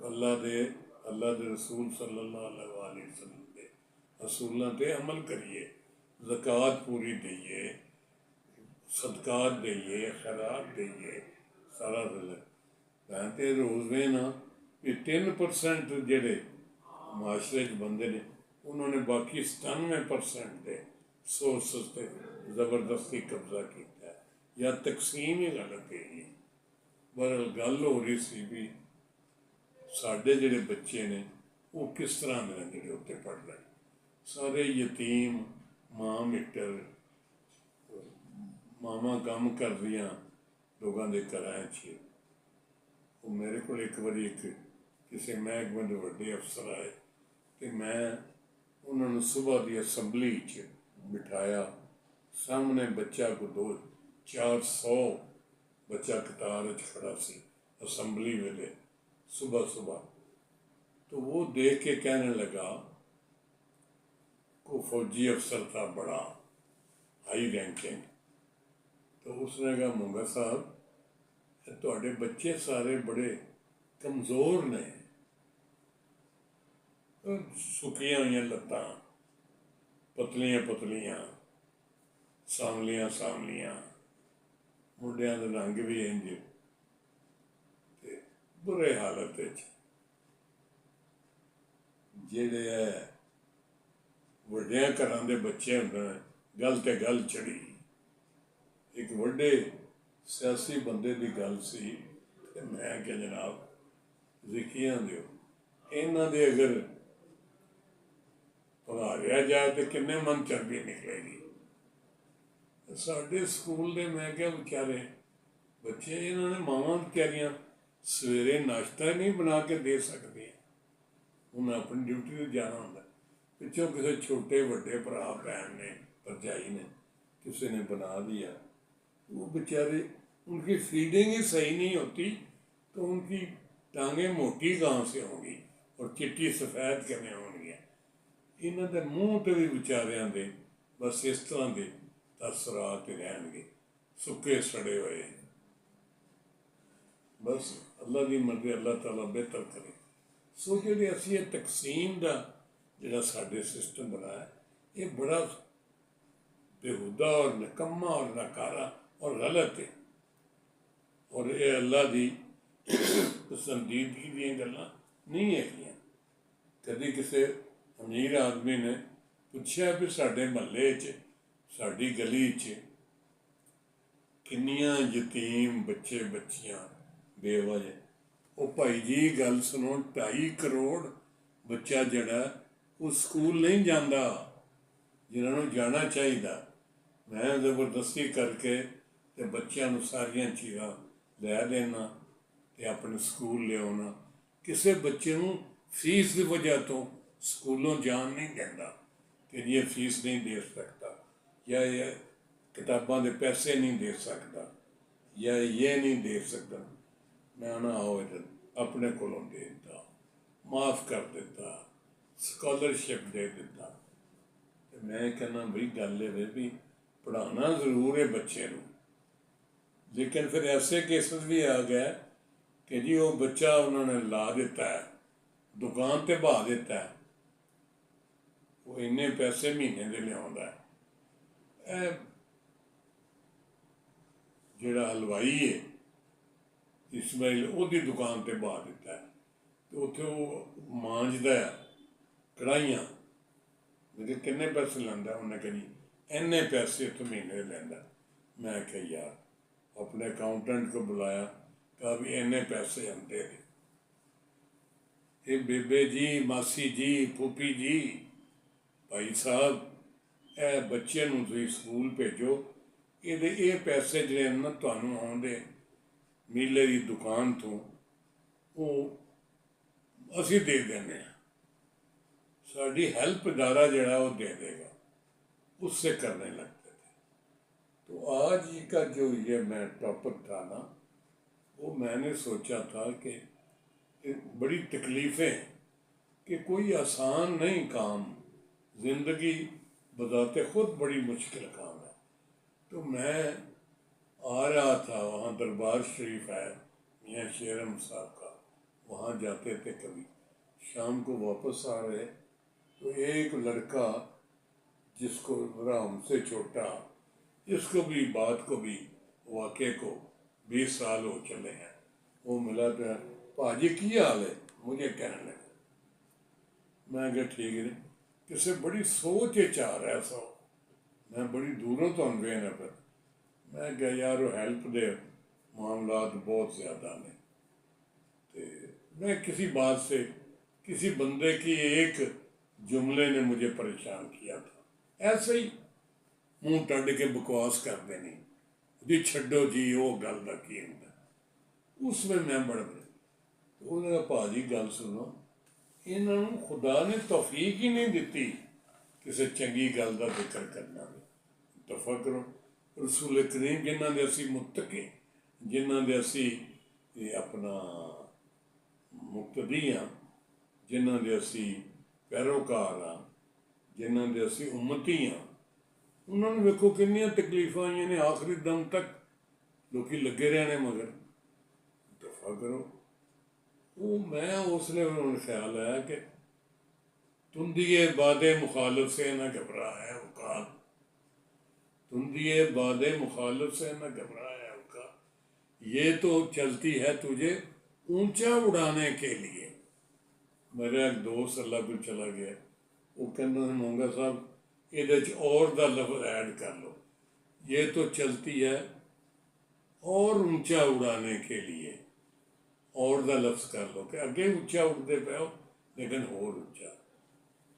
अल्लाह दे रसूल सल्लल्लाहु अलैहि वसल्लम के असूलों पर अमल करिए, ज़कात पूरी दईए, सदकात दईए, खैरात दईए, सारा मैं तो रोज़ ना कि 3% जेडे माशरे बंदे ने उन्होंने बाकी 97% के सोर्सिस पर ज़बरदस्ती कब्जा किया है या तकसीम ही गलत है। बहरहाल गल हो रही सी भी साढ़े जेडे बच्चे ने वो किस तरह के जेडे उत्ते पढ़ रहे, सारे यतीम, मां मिट्टर, मावां काम कर रही लोगों के घर च। मेरे को एक बारी किसी महकमे के वड्डे अफसर आए तो मैं उन्होंने सुबह की असैम्बली बिठाया, सामने बच्चा को 400 बच्चा कतार खड़ा सी असैम्बली वेले सुबह सुबह। तो वो देख के कहने लगा, को फौजी अफसर था बड़ा हाई रैंकिंग, तो उसने कहा मुंगा साहब तुहाडे बच्चे सारे बड़े कमज़ोर ने, सुकिया हुई लत्तां, पतलियां पतलियां, सांवलियां सांवलियां, मुंडियां दे रंग भी इंज, बुरे हालत जेड़े है वड्डियां घरां दे बच्चे होंदे गल ते गल चढ़ी। एक वड्डे सियासी बंदे की गल सी, मैं क्या जनाब जिकियां दिओ इन्हां दे अगर पढ़ाया जाए तो किन्ने मन चर्बी निकलेगी। साढ़े स्कूल दे मैं क्या बेचारे बच्चे, इन्होंने मावां बेचारियां सवेरे नाश्ता नहीं बना के दे सकती, उन्हें अपनी ड्यूटी पर जाना होंगे, पिछों किसी छोटे वड्डे भरा भैन ने भरजाई ने किसी ने बना दिया, वो बेचारे उनकी फीडिंग ही सही नहीं होती तो उनकी टांगें मोटी कहाँ से होंगी और चिट्टी सफ़ैद किमें होंगी। इन्हों के मूँह पर भी बेचारियां दे बस इस तरह के तसरात रहनगे, सुके सड़े हुए। बस अल्लाह की मर्जी, अल्लाह ताला बेहतर करे। सो जो असी तकसीम का जोड़ा साढ़े सिस्टम बनाया ये बड़ा बेहुदा और निकम्मा और नकारा और गलत है, और ये अल्लाह की पसंदीदगी दी गल्लां नहीं है। कभी किसी अमीर आदमी ने पूछा भी साढ़े महल्ले साड़ी गली किन्नियां यतीम बच्चे बच्चियां बेवजह, वो भाई जी गल सुनो 2.5 करोड़ बच्चा जड़ा वो स्कूल नहीं जाता जिन्होंने जाना चाहिए। मैं जबरदस्ती करके ते बच्चों सारिया चीज़ां लै देना ते अपने स्कूल ले आना, किसी बच्चे को फीस की वजह तो स्कूलों जान नहीं देता कि ये फीस नहीं दे सकता या ये किताबों के पैसे नहीं दे सकता या ये नहीं दे सकता। मैं ना आओ इधर अपने को दे दिता, माफ़ कर देता, स्कॉलरशिप दे देता। तो मैं कहना भाई गल है भी पढ़ाना जरूर है बच्चे को, लेकिन फिर ऐसे केसेस भी आ गए कि जी वो बच्चा उन्होंने ला दिता है दुकान ते बहा दिता है, वो इन्ने पैसे महीने के लिया जोड़ा हलवाई है इसमाइल ओदी दुकान ते बहा दिता है, तो उत्थे वो मांजदा है कढ़ाइयाँ, लेकिन किन्ने पैसे लैंदा उन्हें कही इन्ने पैसे तो महीने लैंदा। मैं कहा यार अपने अकाउंटेंट को बुलाया, कहा भी इन्ने पैसे आते हैं। ये बेबे जी, मासी जी, फूफी जी, भाई साहब ए बच्चे नूं तुसीं स्कूल भेजो, ये पैसे जिहड़े ना तुहानूं आउंदे मीले की दुकान तो वो असी दे देने, साड़ी हेल्प इदारा जड़ा वो दे देगा, उससे करने लगते थे। तो आज का जो ये मैं टॉपिक था ना, वो मैंने सोचा था कि बड़ी तकलीफ़ें कि कोई आसान नहीं काम, ज़िंदगी बजाते खुद बड़ी मुश्किल काम है। तो मैं आ रहा था वहाँ दरबार शरीफ है मियाँ शेर अहमद साहब का, वहाँ जाते थे कभी, शाम को वापस आ रहे तो एक लड़का जिसको जरा हमसे छोटा, जिसको भी बात को भी वाक़े को 20 साल हो चले हैं, वो मिला तो भाजी की हाल है, मुझे कहने लगा। मैं क्या ठीक है, किसे बड़ी सोच चाह रहा सो, मैं बड़ी दूरों तो अनवे न पर मैं क्या यार वो हेल्प दे मामलात बहुत ज़्यादा ने, तो मैं किसी बात से किसी बंदे की एक जुमले ने मुझे परेशान किया था, ऐसे ही मुंह टंड के बकवास कर देनी जी, छड्डो जी वो गल का की होंदा, उसमें मैं बड़ा तो उन्होंने भाजी गल सुनो, इन्होंने खुदा ने तौफीक ही नहीं दी किसी चंगी गल का जिक्र करना, दफा करो। रसूल करीम जिन्हों के असी मुत्तकी, जिन्हों के असी अपना मुक्तदी हाँ, जिन्हों के असी पैरोकार हाँ, जिन्हों के असी उम्मती हाँ, उन्होंने वेखो कितनी तकलीफा आई ने, आखिरी दम तक लोग लगे रहने, मगर दफा करो। वो मैं उसने उन्होंने ख्याल आया कि तुंदिए बादे मुखालफ से न घबराया औकात, तुंदिए बादे मुखालफ से न घबराया औकात, ये तो चलती है तुझे ऊंचा उड़ाने के लिए। मेरा एक दोस्त अल्लाह को चला गया, वो कहना मोंगा साहब ये और दा लफ्ज ऐड कर लो, ये तो चलती है और ऊंचा उड़ाने के लिए, और दा लफ्ज कर लो कि अगे ऊंचा उड़ते पे हो लेकिन और ऊंचा।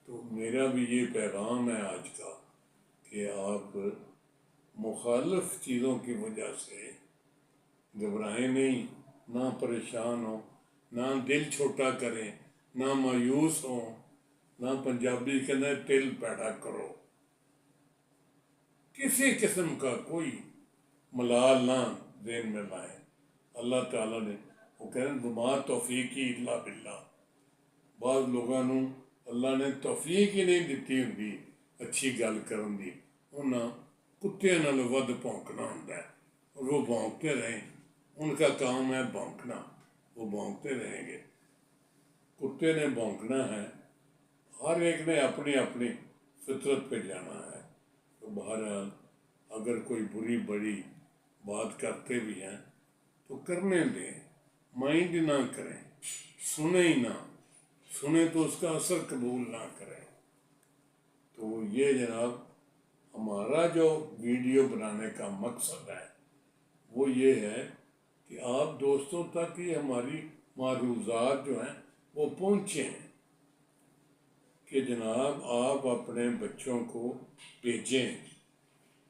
तो मेरा भी ये पैगाम है आज का कि आप मुखालिफ चीज़ों की वजह से घबराएं नहीं, ना परेशान हो, ना दिल छोटा करें, ना मायूस हो, ना पंजाबी कहना तिल पैदा करो, किसी किस्म का कोई मलाल ना दिन में लाए। अल्लाह ताला ने वो कहते दुमा तौफीक ही इल्ला बिल्ला, बाद लोगों अल्लाह ने तौफीक ही नहीं दी होंगी अच्छी गल करन दी, उन्हें कुत्ते नाल वध भौंकना होंदा है, और वो भौंकते रहें, उनका काम है भौंकना, वो भौंकते रहेंगे। कुत्ते ने भौंकना है, हर एक ने अपनी अपनी फितरत पे जाना है। तो बहरहाल अगर कोई बुरी बड़ी बात करते भी हैं तो करने दें, माइंड ना करें, सुने ही ना, सुने तो उसका असर कबूल ना करें। तो ये जनाब हमारा जो वीडियो बनाने का मकसद है वो ये है कि आप दोस्तों तक ही हमारी मारूजात जो हैं वो पहुँचें, कि जनाब आप अपने बच्चों को भेजें,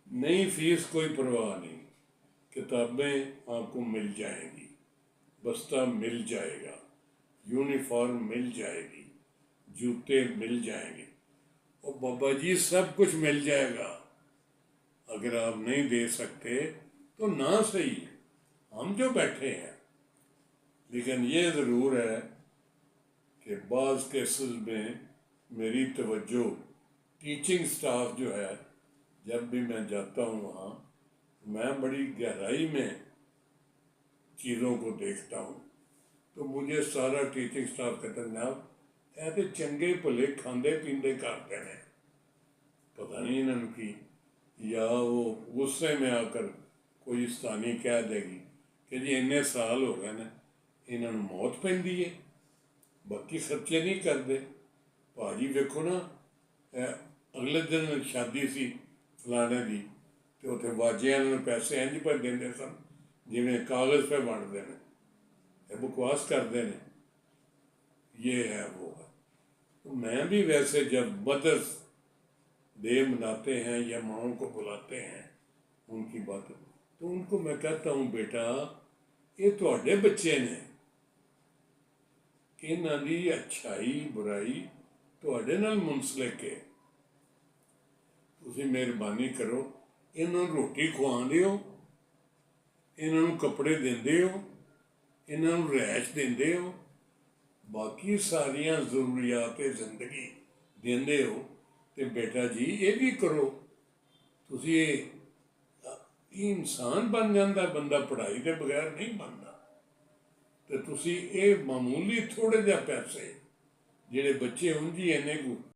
नई फीस कोई परवाह नहीं, किताबें आपको मिल जाएंगी, बस्ता मिल जाएगा, यूनिफॉर्म मिल जाएगी, जूते मिल जाएंगे, और बाबा जी सब कुछ मिल जाएगा। अगर आप नहीं दे सकते तो ना सही, हम जो बैठे हैं, लेकिन ये ज़रूर है कि बाज़ केसेस में मेरी तवज्जो टीचिंग स्टाफ जो है, जब भी मैं जाता हूँ वहाँ मैं बड़ी गहराई में चीज़ों को देखता हूँ, तो मुझे सारा टीचिंग स्टाफ कहता है जनाब ऐसे चंगे भले खांदे पींदे करते हैं, पता नहीं इन्होंने की, या वो गुस्से में आकर कोई स्थानी कह देगी कि जी इन्ने साल हो गए ना इन्होंने मौत पैंदी है, बाकी खर्चे नहीं करते। भाजी देखो ना, अगले दिन शादी सी फलाने की, तो उत्थे वाजिया ने पैसे इंज पर देंगे सन जिमें कागज़ पे वंडते हैं, बकवास करते हैं, ये है वो है। तो मैं भी वैसे जब मदर्स डे मनाते हैं या माओं को बुलाते हैं उनकी बात, तो उनको मैं कहता हूँ बेटा ये तुहाडे बच्चे ने, इन्हां दी अच्छाई बुराई तुहाडे नाल मुंसलिक है, तुसीं मेहरबानी करो इन्हों रोटी खुआ दिओ, इन्हों कपड़े देंदे हो, इन्हों रैश देंदे हो, बाकी सारिया जरूरियात जिंदगी देंदे हो, तो बेटा जी ये भी करो। तुसीं ये इंसान बन जाता बंदा, पढ़ाई के बगैर नहीं बनता। ਤੇ ਤੁਸੀਂ ਇਹ ਮਾਮੂਲੀ ਥੋੜੇ ਜਿਹੇ ਪੈਸੇ ਜਿਹੜੇ ਬੱਚੇ ਉਂਝ ਹੀ ਇੰਨੇ ਕੁ